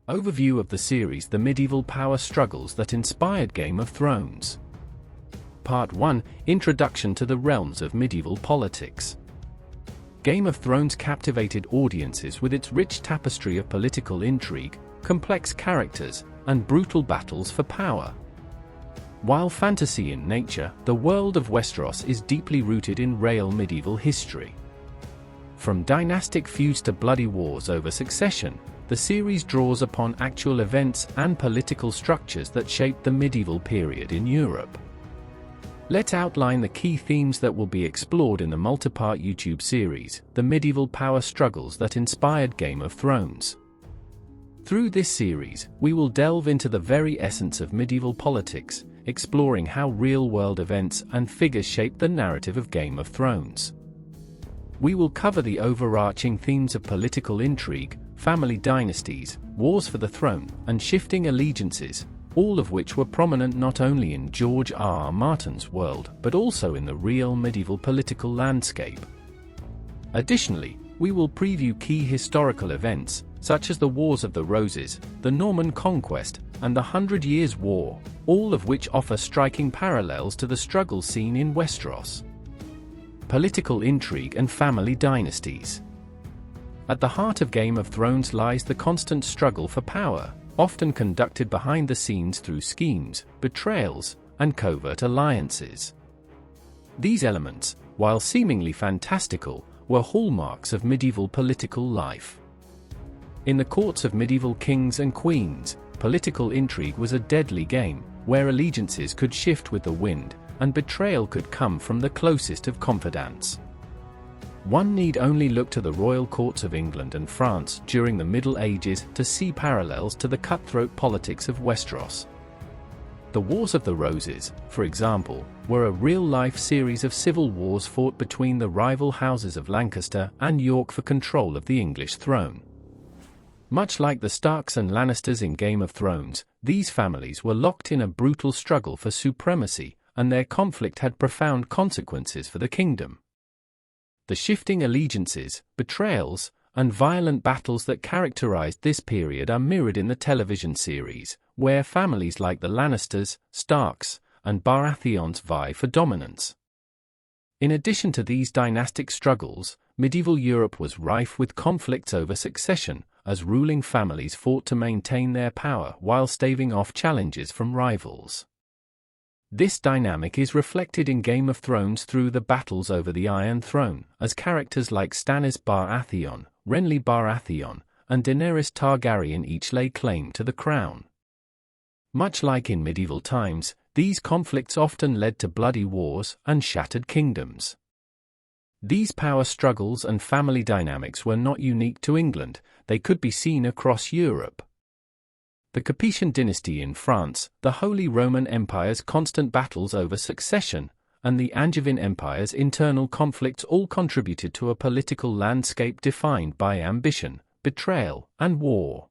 Overview of the series: the medieval power struggles that inspired Game of Thrones. Part 1: Introduction to the realms of medieval politics. Game of Thrones captivated audiences with its rich tapestry of political intrigue, complex characters, and brutal battles for power. While fantasy in nature, the world of Westeros is deeply rooted in real medieval history. From dynastic feuds to bloody wars over succession, the series draws upon actual events and political structures that shaped the medieval period in Europe. Let's outline the key themes that will be explored in the multi-part YouTube series, The Medieval Power Struggles That Inspired Game of Thrones. Through this series, we will delve into the very essence of medieval politics, exploring how real-world events and figures shaped the narrative of Game of Thrones. We will cover the overarching themes of political intrigue, family dynasties, wars for the throne, and shifting allegiances, all of which were prominent not only in George R.R. Martin's world but also in the real medieval political landscape. Additionally, we will preview key historical events, such as the Wars of the Roses, the Norman Conquest, and the 100 Years' War, all of which offer striking parallels to the struggles seen in Westeros. Political intrigue and family dynasties. At the heart of Game of Thrones lies the constant struggle for power, often conducted behind the scenes through schemes, betrayals, and covert alliances. These elements, while seemingly fantastical, were hallmarks of medieval political life. In the courts of medieval kings and queens, political intrigue was a deadly game, where allegiances could shift with the wind, and betrayal could come from the closest of confidants. One need only look to the royal courts of England and France during the Middle Ages to see parallels to the cutthroat politics of Westeros. The Wars of the Roses, for example, were a real-life series of civil wars fought between the rival houses of Lancaster and York for control of the English throne. Much like the Starks and Lannisters in Game of Thrones, these families were locked in a brutal struggle for supremacy, and their conflict had profound consequences for the kingdom. The shifting allegiances, betrayals, and violent battles that characterized this period are mirrored in the television series, where families like the Lannisters, Starks, and Baratheons vie for dominance. In addition to these dynastic struggles, medieval Europe was rife with conflicts over succession, as ruling families fought to maintain their power while staving off challenges from rivals. This dynamic is reflected in Game of Thrones through the battles over the Iron Throne, as characters like Stannis Baratheon, Renly Baratheon, and Daenerys Targaryen each lay claim to the crown. Much like in medieval times, these conflicts often led to bloody wars and shattered kingdoms. These power struggles and family dynamics were not unique to England, they could be seen across Europe. The Capetian dynasty in France, the Holy Roman Empire's constant battles over succession, and the Angevin Empire's internal conflicts all contributed to a political landscape defined by ambition, betrayal, and war.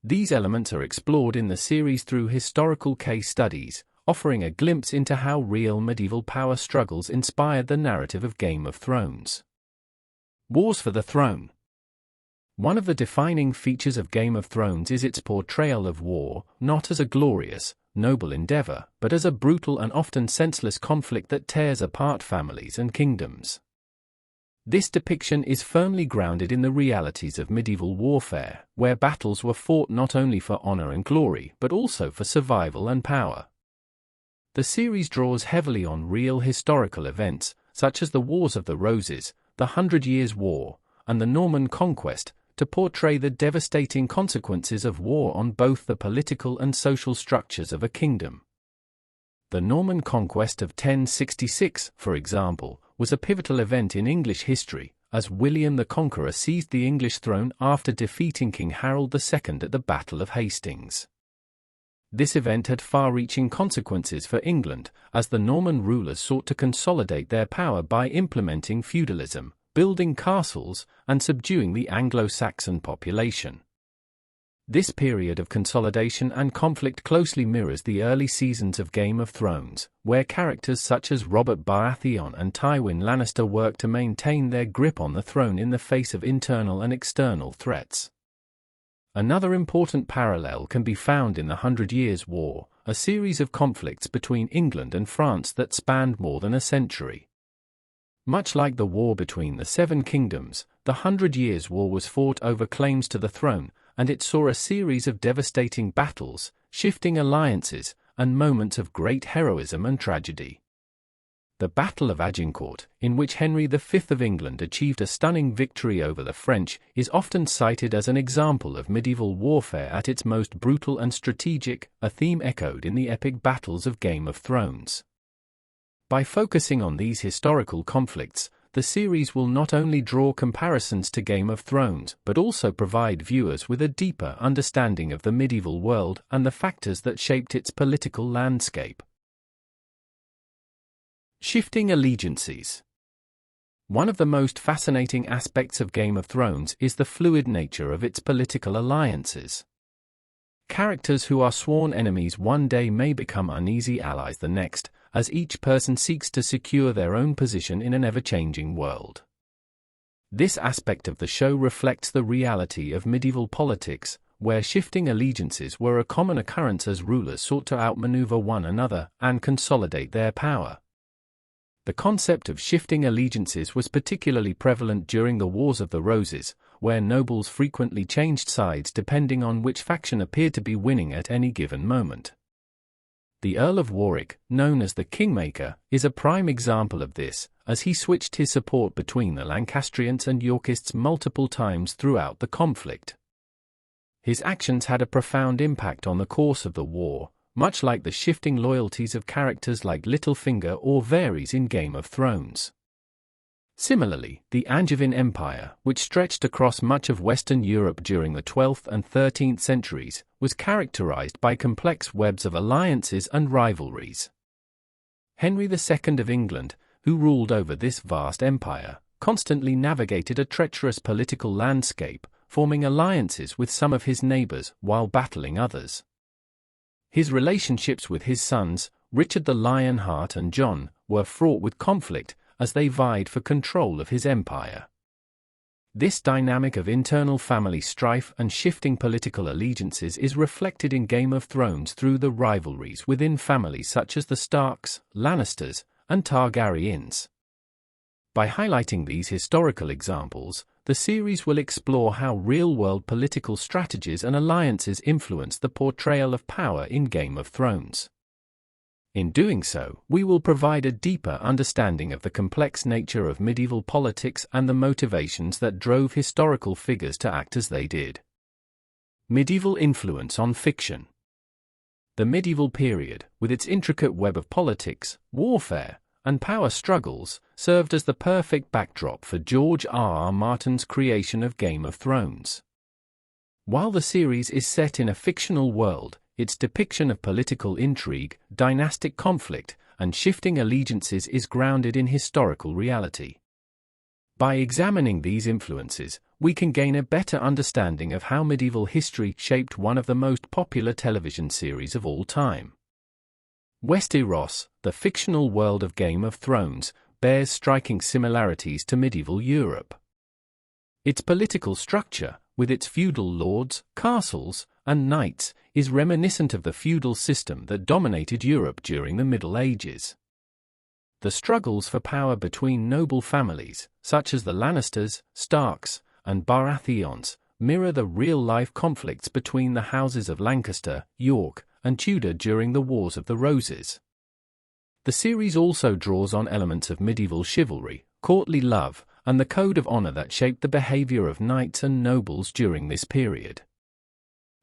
These elements are explored in the series through historical case studies, offering a glimpse into how real medieval power struggles inspired the narrative of Game of Thrones. Wars for the throne. One of the defining features of Game of Thrones is its portrayal of war, not as a glorious, noble endeavor, but as a brutal and often senseless conflict that tears apart families and kingdoms. This depiction is firmly grounded in the realities of medieval warfare, where battles were fought not only for honor and glory but also for survival and power. The series draws heavily on real historical events, such as the Wars of the Roses, the 100 Years' War, and the Norman Conquest, to portray the devastating consequences of war on both the political and social structures of a kingdom. The Norman Conquest of 1066, for example, was a pivotal event in English history, as William the Conqueror seized the English throne after defeating King Harold II at the Battle of Hastings. This event had far-reaching consequences for England, as the Norman rulers sought to consolidate their power by implementing feudalism, building castles, and subduing the Anglo-Saxon population. This period of consolidation and conflict closely mirrors the early seasons of Game of Thrones, where characters such as Robert Baratheon and Tywin Lannister worked to maintain their grip on the throne in the face of internal and external threats. Another important parallel can be found in the Hundred Years' War, a series of conflicts between England and France that spanned more than a century. Much like the war between the Seven Kingdoms, the Hundred Years' War was fought over claims to the throne, and it saw a series of devastating battles, shifting alliances, and moments of great heroism and tragedy. The Battle of Agincourt, in which Henry V of England achieved a stunning victory over the French, is often cited as an example of medieval warfare at its most brutal and strategic, a theme echoed in the epic battles of Game of Thrones. By focusing on these historical conflicts, the series will not only draw comparisons to Game of Thrones but also provide viewers with a deeper understanding of the medieval world and the factors that shaped its political landscape. Shifting allegiances. One of the most fascinating aspects of Game of Thrones is the fluid nature of its political alliances. Characters who are sworn enemies one day may become uneasy allies the next, as each person seeks to secure their own position in an ever-changing world. This aspect of the show reflects the reality of medieval politics, where shifting allegiances were a common occurrence as rulers sought to outmaneuver one another and consolidate their power. The concept of shifting allegiances was particularly prevalent during the Wars of the Roses, where nobles frequently changed sides depending on which faction appeared to be winning at any given moment. The Earl of Warwick, known as the Kingmaker, is a prime example of this, as he switched his support between the Lancastrians and Yorkists multiple times throughout the conflict. His actions had a profound impact on the course of the war, much like the shifting loyalties of characters like Littlefinger or Varys in Game of Thrones. Similarly, the Angevin Empire, which stretched across much of Western Europe during the 12th and 13th centuries, was characterized by complex webs of alliances and rivalries. Henry II of England, who ruled over this vast empire, constantly navigated a treacherous political landscape, forming alliances with some of his neighbors while battling others. His relationships with his sons, Richard the Lionheart and John, were fraught with conflict, as they vied for control of his empire. This dynamic of internal family strife and shifting political allegiances is reflected in Game of Thrones through the rivalries within families such as the Starks, Lannisters, and Targaryens. By highlighting these historical examples, the series will explore how real-world political strategies and alliances influence the portrayal of power in Game of Thrones. In doing so, we will provide a deeper understanding of the complex nature of medieval politics and the motivations that drove historical figures to act as they did. Medieval influence on fiction. The medieval period, with its intricate web of politics, warfare, and power struggles, served as the perfect backdrop for George R.R. Martin's creation of Game of Thrones. While the series is set in a fictional world, its depiction of political intrigue, dynastic conflict, and shifting allegiances is grounded in historical reality. By examining these influences, we can gain a better understanding of how medieval history shaped one of the most popular television series of all time. Westeros, the fictional world of Game of Thrones, bears striking similarities to medieval Europe. Its political structure, with its feudal lords, castles, and knights, is reminiscent of the feudal system that dominated Europe during the Middle Ages. The struggles for power between noble families, such as the Lannisters, Starks, and Baratheons, mirror the real-life conflicts between the houses of Lancaster, York, and Tudor during the Wars of the Roses. The series also draws on elements of medieval chivalry, courtly love, and the code of honor that shaped the behavior of knights and nobles during this period.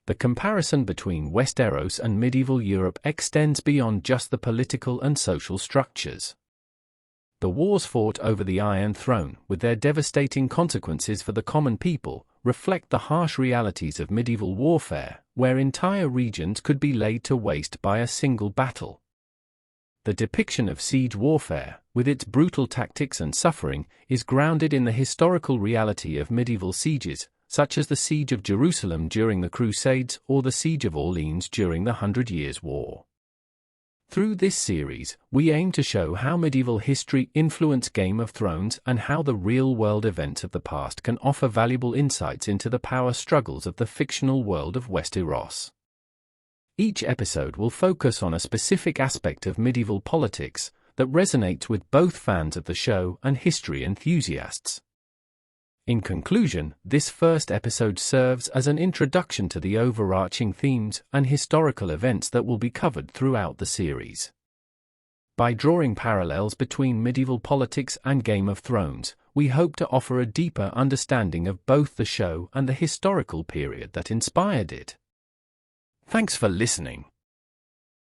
The comparison between Westeros and medieval Europe extends beyond just the political and social structures. The wars fought over the Iron Throne, with their devastating consequences for the common people, reflect the harsh realities of medieval warfare, where entire regions could be laid to waste by a single battle. The depiction of siege warfare, with its brutal tactics and suffering, is grounded in the historical reality of medieval sieges, such as the Siege of Jerusalem during the Crusades or the Siege of Orleans during the Hundred Years' War. Through this series, we aim to show how medieval history influenced Game of Thrones and how the real-world events of the past can offer valuable insights into the power struggles of the fictional world of Westeros. Each episode will focus on a specific aspect of medieval politics that resonates with both fans of the show and history enthusiasts. In conclusion, this first episode serves as an introduction to the overarching themes and historical events that will be covered throughout the series. By drawing parallels between medieval politics and Game of Thrones, we hope to offer a deeper understanding of both the show and the historical period that inspired it. Thanks for listening.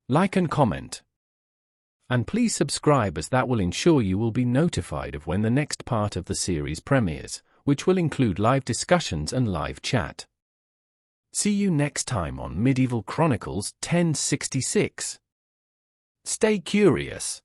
Like and comment. And please subscribe, as that will ensure you will be notified of when the next part of the series premieres, which will include live discussions and live chat. See you next time on Medieval Chronicles 1066. Stay curious.